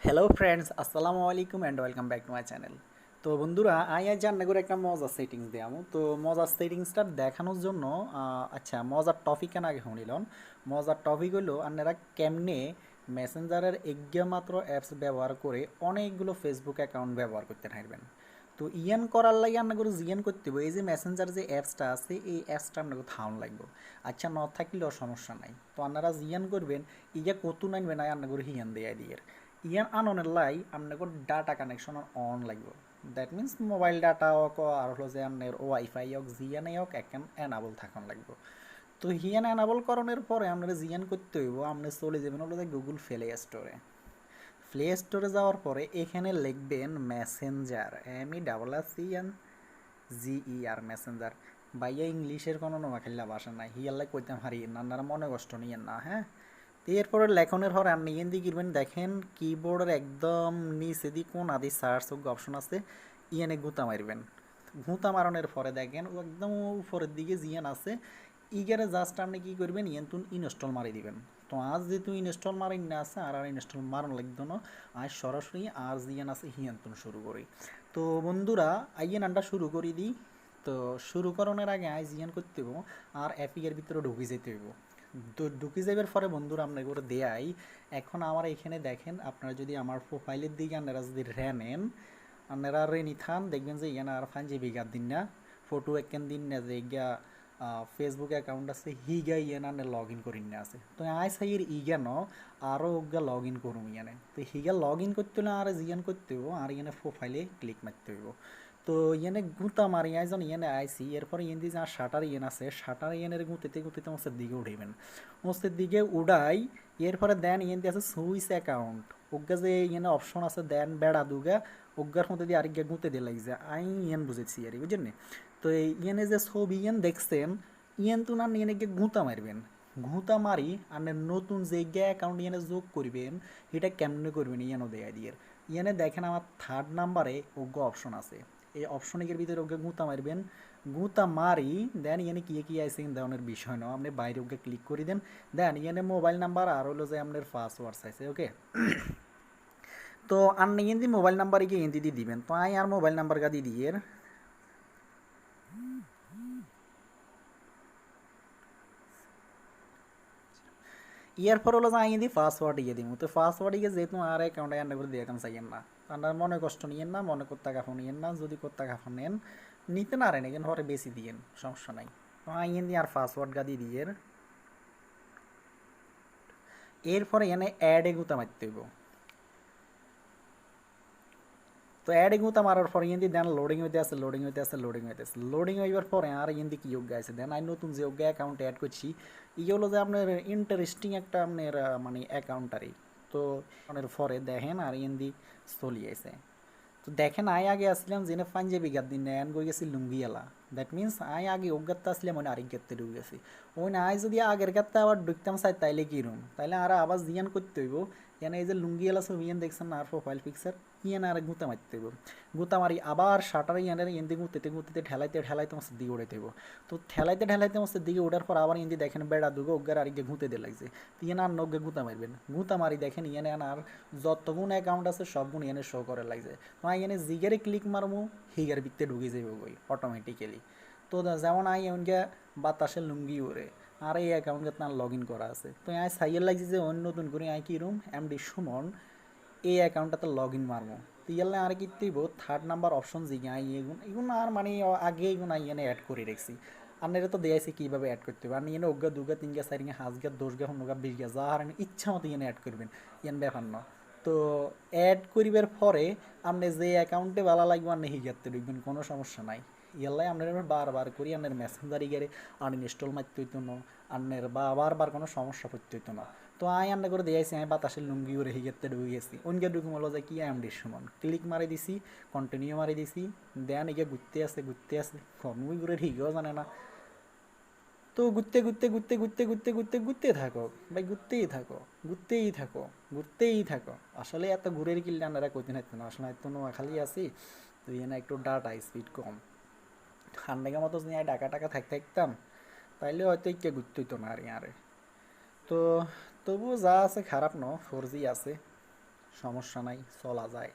Hello friends, আসসালামু আলাইকুম and welcome back to my channel. তো বন্ধুরা, আজ জান্না করে একটা মজার সেটিংস দিয়ামু। তো মজার সেটিংসটা দেখানোর জন্য আচ্ছা, মজার টপিক কেন আগে শুনিলন। মজার টপিক হলো আপনারা কেমনে মেসেঞ্জারের একগিয়া মাত্র অ্যাপস ব্যবহার করে অনেকগুলো ফেসবুক অ্যাকাউন্ট ব্যবহার করতে থাকবেন। তো ইয়ান করার লাগে আপনাকে জিয়ান করতে হবে, এই যে মেসেঞ্জার যে অ্যাপসটা আছে এই অ্যাপসটা আপনাকে থাউন লাগবে। আচ্ছা, ন থাকলেও সমস্যা নাই। তো আপনারা জিয়ান করবেন, ইয়া কত নাইনবেন আপনাকে হিয়ান দেয়া দিয়ে ইয়ান আননের লাই আপনাকে ডাটা কানেকশন অন লাগবে। দ্যাট মিনস মোবাইল ডাটা হোক আর হলো যে আপনার ওয়াইফাই হোক জিয়ানে হোক একখান এনাবল থাকুন লাগবে। তো হিয়ান এনাবল করানোর পরে আপনারা জিয়ান করতে হইব, আপনি চলে যাবেন হলো যে গুগল প্লে স্টোরে। প্লে স্টোরে যাওয়ার পরে এখানে লিখবেন মেসেঞ্জার, MESSENGER মেসেঞ্জার। বাইয়া ইংলিশের কোনো নোয়াখাল্লা ভাষা নাই, হিয়াল্লাই কইতাম হারি না, আপনারা মনে কষ্ট নিয়েন না, হ্যাঁ। তো এরপরে লেখনের হর আপনি ইয়েন দিয়ে কিনবেন, দেখেন কিবোর্ডের একদম নিচে দিয়ে কোন আদি সার্চ অপশন আছে, ইয়েনে গুঁতা মারবেন। গুঁতা মারানোর পরে দেখেন ও একদম উপরের দিকে জিয়ান আছে, ইগারে জাস্ট আপনি কী করবেন, ইয়েন তুন ইনস্টল মারি দিবেন। তো আজ যেহেতু ইনস্টল মারিন না আছে আর ইনস্টল মারানো লাগতো না, আজ সরাসরি আর জিয়ান আছে হিয়ান তুন শুরু করি। তো বন্ধুরা, আইয়েন আনটা শুরু করি দিই। তো শুরু করানোর আগে আজ জিয়ান করতে হইব আর অ্যাপিকের ভিতরে ঢুকে যেতে হইব। তো ঢুকে যাবার পরে বন্ধুরা আপনাকে করে দেয়াই। এখন আমার এখানে দেখেন, আপনারা যদি আমার প্রোফাইলের দিকে আপনারা যদি নেন, আপনারা রেনি থান দেখবেন যে ইয়ানা আর ফান যে বিঘার দিন না ফটো একখান দিন না যে গিয়া ফেসবুক অ্যাকাউন্ট আছে হিগা ইয়ান আনে লগ ইন করিন না আছে। তো আই সাইয়ের ইগা ন আরও ওগা লগ ইন করুন ইয়ানে। তো হিগা লগ ইন করতে হলে আর জিয়ান করতে হইব আর ইয়ানে প্রোফাইলে ক্লিক মারতে হইব। তো ইয়ানে গুঁতা মারি আইজন ইয়ানে আইসি, এরপরে ইয়েন দিয়ে যা শাটার ইয়েন আছে শাটার ইয়েনের গুঁতেতে গুঁতেতে মস্তের দিকে উঠাইবেন। মস্তের দিকে উড়াই, এরপরে দেন ইয়েন দিয়ে আছে সুইচ অ্যাকাউন্ট। ওগা যে ইয়েনে অপশন আছে দেন বেড়া দুগা, ওগার মধ্যে দিয়ে আরেক গুঁতে দিয়ে লাগছে আই ইয়েন বুঝেছি আর বুঝলেন। তো এই ইয়েনে যে ছবি ইয়েন দেখছেন, ইয়েন তো না ইয়েনে গিয়ে গুঁতা মারবেন। ঘুঁতা মারি আর নতুন যে গিয়ে অ্যাকাউন্ট ইয়েনে যোগ করবেন, এটা কেমনে করবেন ইয়েনও দেয়া দিয়ে। ইয়েনে দেখেন আমার থার্ড নাম্বারে ওগো অপশন আছে, এই অপশনের ভিতরে ওকে গুঁতা মারবেন। গুঁতা মারি দেন ইয়েনে কি আইসে দেওয়ানোর বিষয় নয়, আপনি বাইরে ওকে ক্লিক করে দেন। দেন ইয়েনে মোবাইল নাম্বার আর হলো যে আপনার পাসওয়ার্ড চাইছে, ওকে। তো আপনি ইয়েন্দি মোবাইল নাম্বার গিয়ে ইয়েন্দি দিয়ে দিবেন। তো আই আর মোবাইল নাম্বার গা দিয়ে ইয়ার পর হলো যে আই ইয়েন্দি পাসওয়ার্ড ইয়ে দিব। তো পাসওয়ার্ড ইয়ে যেহেতু আর অ্যাকাউন্টে আন্না করে দিয়ে চাইয়েন না, আপনার মনে কষ্ট নিয়েন না, মনে করতে কাফন নিয়েন না। যদি করতে কাফন নেন নিতে না রেন এখানে হরে বেশি দিয়েন, সমস্যা নাই। তো আই ইয়েন্দি আর পাসওয়ার্ড গা দিয়ে এরপরে এনে অ্যাডে গুঁতা মারতে হইব। তো অ্যাডে গুঁতা মারার পরে ইন্দি দেন লোডিং হইতে আছে, লোডিং হইতে আছে, লোডিং হইতে আছে। লোডিং হইবার পরে আর ইন্দি কি যোগ্য আছে দেন আই নতুন যে যোগ্য অ্যাকাউন্ট অ্যাড করছি, ই হলো যে আপনার ইন্টারেস্টিং একটা আপনার মানে অ্যাকাউন্টারই। তো অনেক পরে দেখেন আর ইন্দি চলি আছে। তো দেখেন আই আগে আসলাম যেনে পাঞ্জাবি গাদ দিন এন গই গেছি লুঙ্গিয়ালা। দ্যাট মিনস আই আগে অজ্ঞাতটা আসলাম মানে আরেক গাতে ঢুকে গেছি। ওই না আই যদি আগের গাতে আবার ঢুকতাম চাই তাইলে কি রুম, তাইলে আর আবার জিয়ান করতে হইব। ইয়ান এই যে লুঙ্গিয়ালা ছবি ইয়ান দেখছেন না আর প্রোফাইল পিকচার, ইয়ান আর গুঁতা মারতে হইব। গুঁতা মারি আবার শাটার ইয়ানের ইন্দি গুঁতেতে গুঁতেতে ঠেলাইতে ঠেলাইতে মস্ত দিকে উড়াইতে হইব। তো ঠেলাইতে ঠেলাইতে মস্ত দিকে ওঠার পর আবার ইন্দি দেখেন বেড়া দুগো অজ্ঞার আরেকগে ঘুঁতে দিয়ে লাগছে। তো ইয়ান আর নগ্গে গুঁতা মারবেন। গুঁতা মারি দেখেন ইয়ানে আর যতগুণ অ্যাকাউন্ট আছে সবগুণ ইয়ানে শো করে লাগছে। তো এখানে জিগারে ক্লিক মারমু হিগার ভিতরে ঢুকে যাইব গই অটোমেটিক্যালি। তো যেমন আই এমনকে বাতাসে লুঙ্গি ওরে আর এই অ্যাকাউন্টে তার লগ ইন করা আছে। তো আই সাইয়ের লাগছে যে অন্য নতুন করে আই কি রুম এমডি সুমন এই অ্যাকাউন্টটাতে লগ ইন মারমু। তো ইয়ালে আর কি দিব থার্ড নাম্বার অপশন জিগে আই এগুন এগুন আর মানে আগে এগুন আই এনে অ্যাড করে রেখছি। আপনারা তো দেয়াইছি কীভাবে অ্যাড করতে হবে, আপনি এনে অজ্ঞা দুগা তিনগা চারিগা হাঁসগা দশগা পনেরোগা বিশগা যা হারেন ইচ্ছা মতো এনে অ্যাড করবেন, ইয়ান ব্যাপার না। তো অ্যাড করিবার পরে আপনি যে অ্যাকাউন্টে ভালো লাগবে আপনি হিগাতে ঢুকবেন, কোনো সমস্যা নাই। ইয়ালাই আপনার বারবার করি আপনার মেসেঞ্জার গেলে আনইনস্টল মারতে হইতো না, আপনার বা বারবার কোনো সমস্যা পড়তে হইতো না। তো আই আন্না করে দিয়েছি আমি বাতাসের লুঙ্গি উড়ে হিগেতে ঢুকে গেছি। অনকে ঢুকে বলো যে কি এমডির সমান ক্লিক মারি দিছি, কন্টিনিউ মারি দিছি। দেন এগিয়ে ঘুরতে আসছে কমই ঘুরে হিগেও জানে না। তো ঘুরতে ঘুরতে ঘুরতে ঘুরতে ঘুরতে ঘুরতে ঘুরতে থাকো ভাই, ঘুরতেই থাকো, ঘুরতেই থাকো, ঘুরতেই থাকো। আসলে এত ঘুরের কিনলে আপনারা কইতে থাকতো না, আসলে এত খালি আছি। তো এখানে একটু ডাটা স্পিড কম, ঠান্ডাকে মতো যদি ডাকা টাকা থাকতে থাকতাম তাইলে হয়তো ইকে ঘুরতে হইতো না আর ইয়ারে। তো তবুও যা আছে খারাপ ন, 4G আছে। সমস্যা নাই, চলা যায়।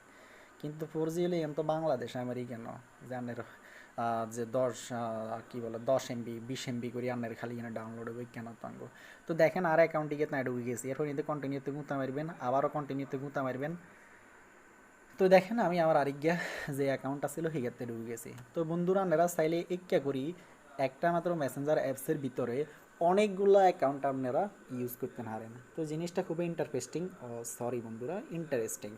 কিন্তু 4G হলে এম তো বাংলাদেশ আমেরিকান যে আপনার যে 10 MB 20 MB করে আপনার খালি এখানে ডাউনলোড হবে কেন তাঙ্গ। তো দেখেন আর অ্যাকাউন্টে গিয়ে না ঢুকে গেছি, এরপর কিন্তু কন্টিনিউতে গুঁতা মারবেন, আবারও কন্টিনিউতে গুঁতা মারবেন। তো দেখেন আমি আমার আরেকগা যে অ্যাকাউন্টটা ছিল সেক্ষেত্রে ঢুকে গেছি। তো বন্ধুরা আপনারা চাইলে একটা করি একটা মাত্র মেসেঞ্জার অ্যাপসের ভিতরে অনেকগুলো অ্যাকাউন্ট আপনারা ইউজ করতে পারেন। তো জিনিসটা খুবই ইন্টারেস্টিং, সরি বন্ধুরা, ইন্টারেস্টিং।